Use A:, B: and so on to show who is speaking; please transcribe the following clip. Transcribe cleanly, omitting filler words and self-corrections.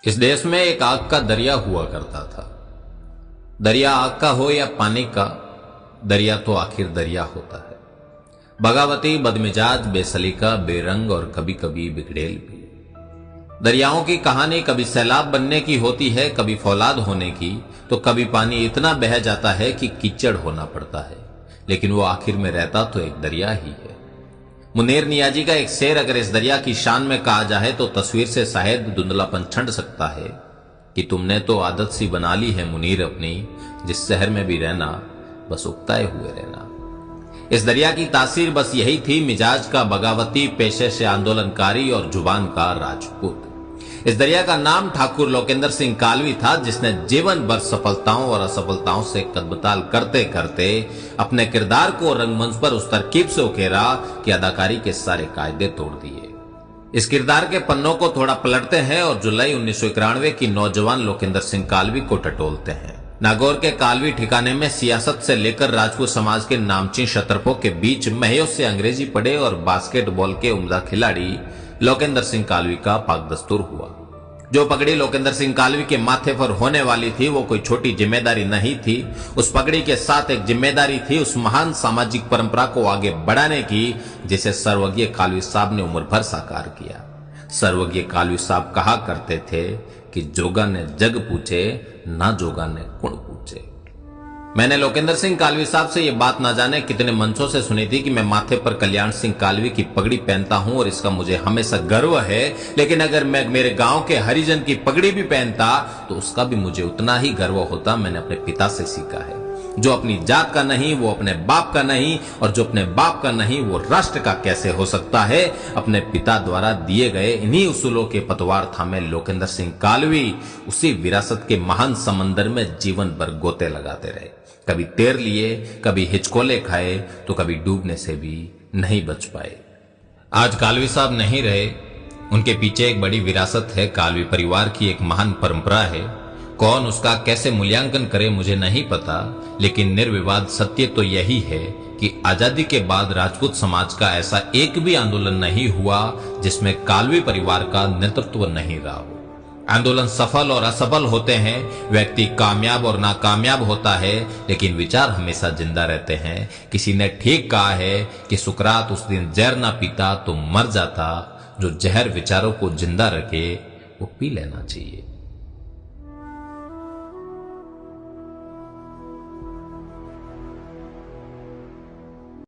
A: इस देश में एक आग का दरिया हुआ करता था। दरिया आग का हो या पानी का, दरिया तो आखिर दरिया होता है। बगावती, बदमिजाज, बेसलीका, बेरंग और कभी कभी बिगड़ेल भी। दरियाओं की कहानी कभी सैलाब बनने की होती है, कभी फौलाद होने की, तो कभी पानी इतना बह जाता है कि कीचड़ होना पड़ता है, लेकिन वो आखिर में रहता तो एक दरिया ही है। मुनीर नियाजी का एक शेर अगर इस दरिया की शान में कहा जाए तो तस्वीर से शायद धुंधलापन छंट सकता है कि तुमने तो आदत सी बना ली है मुनीर अपनी, जिस शहर में भी रहना बस उकताए हुए रहना। इस दरिया की तासीर बस यही थी, मिजाज का बगावती, पेशे से आंदोलनकारी और जुबान का राजपूत। इस दरिया का नाम ठाकुर लोकेंद्र सिंह कालवी था, जिसने जीवन भर सफलताओं और असफलताओं से कदबताल करते करते अपने किरदार को रंगमंच पर उस तरकीब से उकेरा कि अदाकारी के सारे कायदे तोड़ दिए। इस किरदार के पन्नों को थोड़ा पलटते हैं और जुलाई 1991 की नौजवान लोकेंद्र सिंह कालवी को टटोलते हैं। नागौर के कालवी ठिकाने में सियासत से लेकर राजपूत समाज के नामचीन क्षत्रपों के बीच महयों से अंग्रेजी पढ़े और बास्केटबॉल के उम्दा खिलाड़ी लोकेंद्र सिंह कालवी का पाक दस्तूर हुआ। जो पगड़ी लोकेंद्र सिंह कालवी के माथे पर होने वाली थी वो कोई छोटी जिम्मेदारी नहीं थी। उस पगड़ी के साथ एक जिम्मेदारी थी उस महान सामाजिक परंपरा को आगे बढ़ाने की, जिसे सर्वज्ञ कालवी साहब ने उम्र भर साकार किया। सर्वज्ञ कालवी साहब कहा करते थे कि जोगा ने जग पूछे, ना जोगा ने कुण पूछे। मैंने लोकेंद्र सिंह कालवी साहब से यह बात ना जाने कितने मंचों से सुनी थी कि मैं माथे पर कल्याण सिंह कालवी की पगड़ी पहनता हूं और इसका मुझे हमेशा गर्व है, लेकिन अगर मैं मेरे गांव के हरिजन की पगड़ी भी पहनता तो उसका भी मुझे उतना ही गर्व होता। मैंने अपने पिता से सीखा है, जो अपनी जात का नहीं वो अपने बाप का नहीं, और जो अपने बाप का नहीं वो राष्ट्र का कैसे हो सकता है। अपने पिता द्वारा दिए गए इन्हीं उसूलों के पतवार थामे लोकेंद्र सिंह कालवी उसी विरासत के महान समंदर में जीवन भर गोते लगाते रहे। कभी तैर लिए, कभी हिचकोले खाए, तो कभी डूबने से भी नहीं बच पाए। आज कालवी साहब नहीं रहे, उनके पीछे एक बड़ी विरासत है, कालवी परिवार की एक महान परंपरा है। कौन उसका कैसे मूल्यांकन करे मुझे नहीं पता, लेकिन निर्विवाद सत्य तो यही है कि आजादी के बाद राजपूत समाज का ऐसा एक भी आंदोलन नहीं हुआ जिसमें कालवी परिवार का नेतृत्व नहीं रहा हो। आंदोलन सफल और असफल होते हैं, व्यक्ति कामयाब और नाकामयाब होता है, लेकिन विचार हमेशा जिंदा रहते हैं। किसी ने ठीक कहा है कि सुकरात उस दिन जहर ना पीता तो मर जाता, जो जहर विचारों को जिंदा रखे वो पी लेना चाहिए।